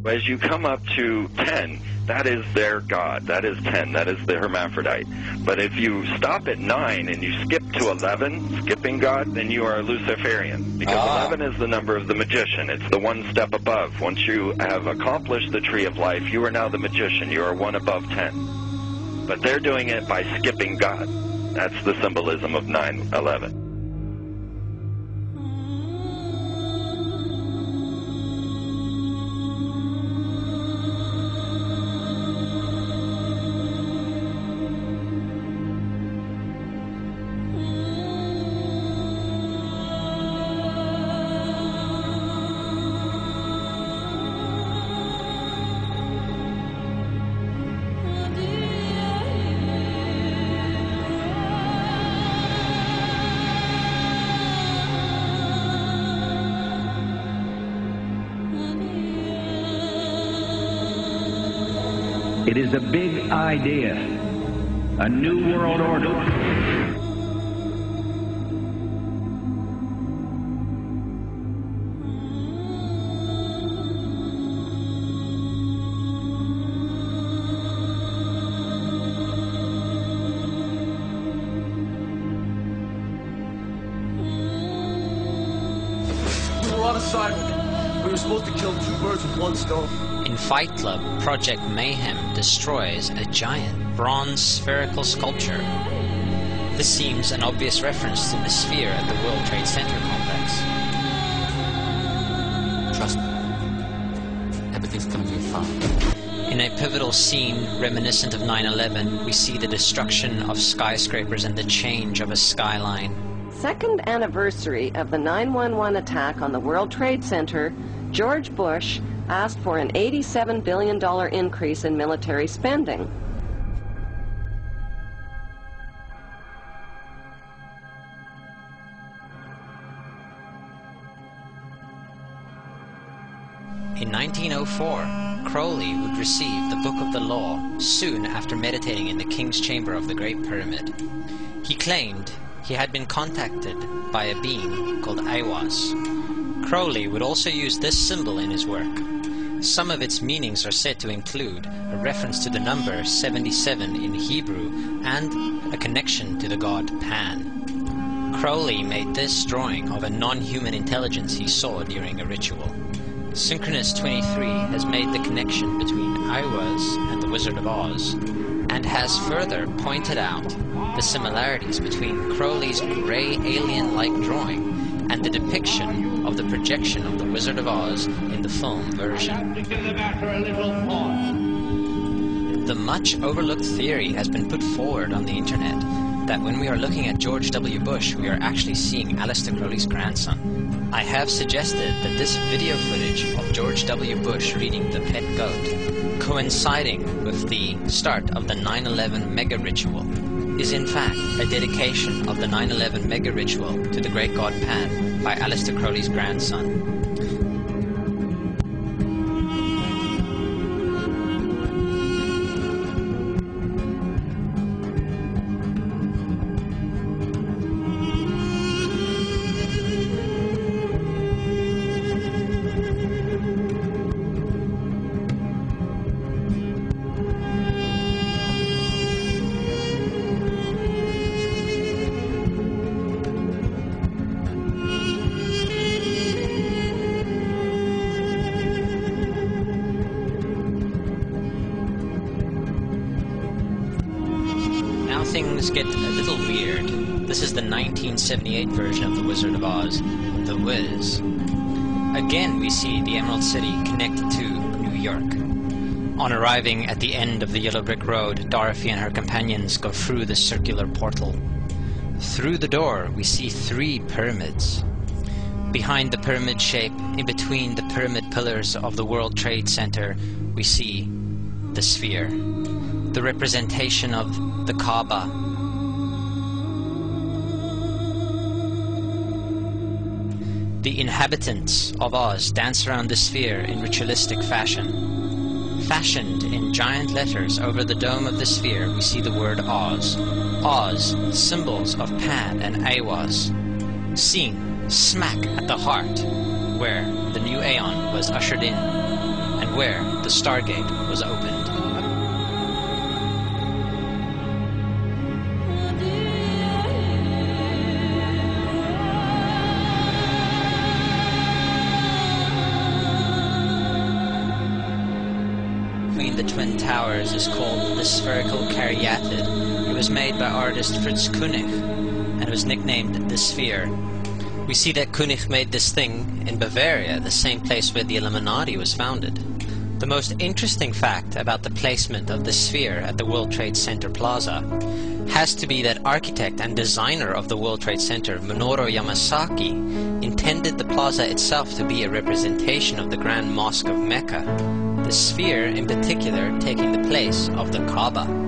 As you come up to 10, that is their God. That is 10. That is the hermaphrodite. But if you stop at 9 and you skip to 11, skipping God, then you are a Luciferian. Because 11 is the number of the magician. It's the one step above. Once you have accomplished the tree of life, you are now the magician. You are one above 10. But they're doing it by skipping God. That's the symbolism of 9/11. It is a big idea, a new world order. We were on assignment. We were supposed to kill 2 birds with 1 stone. In Fight Club, Project Mayhem destroys a giant bronze spherical sculpture. This seems an obvious reference to the sphere at the World Trade Center complex. Trust me. Everything's gonna be fine. In a pivotal scene reminiscent of 9/11, we see the destruction of skyscrapers and the change of a skyline. Second anniversary of the 9/11 attack on the World Trade Center, George Bush asked for an $87 billion increase in military spending. In 1904, Crowley would receive the Book of the Law soon after meditating in the King's Chamber of the Great Pyramid. He claimed he had been contacted by a being called Aiwass. Crowley would also use this symbol in his work. Some of its meanings are said to include a reference to the number 77 in Hebrew and a connection to the god Pan. Crowley made this drawing of a non-human intelligence he saw during a ritual. Synchronous 23 has made the connection between Aiwass and the Wizard of Oz, and has further pointed out the similarities between Crowley's grey alien-like drawing and the depiction of the projection of the Wizard of Oz in the film version. The much overlooked theory has been put forward on the internet that when we are looking at George W. Bush, we are actually seeing Aleister Crowley's grandson. I have suggested that this video footage of George W. Bush reading The Pet Goat, coinciding with the start of the 9/11 mega ritual, is in fact a dedication of the 9/11 mega ritual to the great god Pan by Aleister Crowley's grandson. Things get a little weird. This is the 1978 version of The Wizard of Oz, The Wiz. Again we see the Emerald City connected to New York. On arriving at the end of the Yellow Brick Road, Dorothy and her companions go through the circular portal. Through the door we see 3 pyramids. Behind the pyramid shape, in between the pyramid pillars of the World Trade Center, we see the sphere. The representation of the Kaaba. The inhabitants of Oz dance around the sphere in ritualistic fashion. Fashioned in giant letters over the dome of the sphere, we see the word Oz. Oz, symbols of Pan and Aiwass. Seen smack at the heart, where the new Aeon was ushered in, and where the Stargate was opened. Between the Twin Towers is called the spherical caryatid. It was made by artist Fritz Koenig and was nicknamed the Sphere. We see that Koenig made this thing in Bavaria, the same place where the Illuminati was founded. The most interesting fact about the placement of the Sphere at the World Trade Center Plaza has to be that architect and designer of the World Trade Center, Minoru Yamasaki, intended the plaza itself to be a representation of the Grand Mosque of Mecca, the Sphere in particular taking the place of the Kaaba.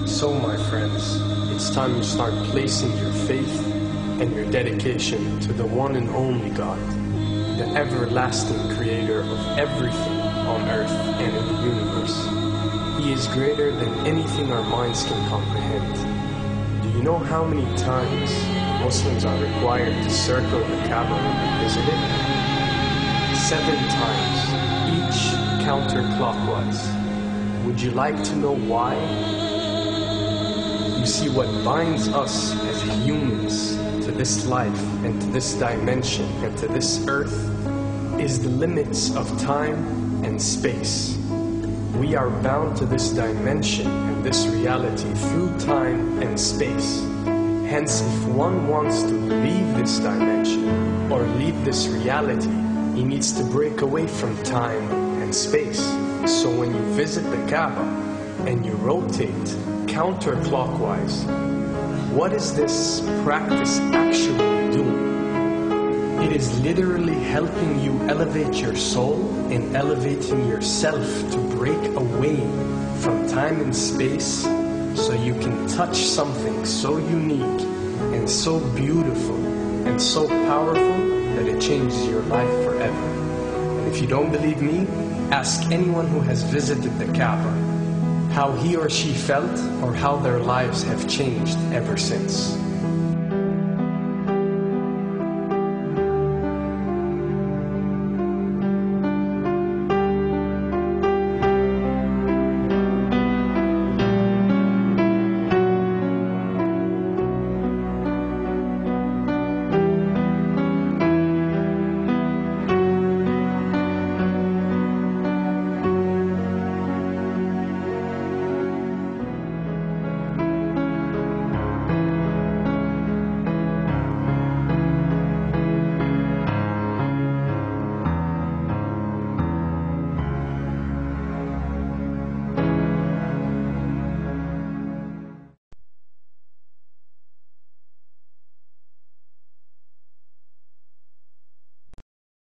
So, my friends, it's time you start placing your faith and your dedication to the one and only God, the everlasting creator of everything on earth and in the universe. He is greater than anything our minds can comprehend. Do you know how many times Muslims are required to circle the Kaaba when they visit it? 7 times, each counterclockwise. Would you like to know why? You see, what binds us as humans to this life and to this dimension and to this earth is the limits of time and space. We are bound to this dimension and this reality through time and space. Hence, if one wants to leave this dimension or leave this reality, he needs to break away from time and space. So when you visit the Kaaba and you rotate counterclockwise, what is this practice actually doing? It is literally helping you elevate your soul and elevating yourself to break away from time and space so you can touch something so unique and so beautiful and so powerful that it changes your life forever. And if you don't believe me, ask anyone who has visited the Kaaba how he or she felt or how their lives have changed ever since.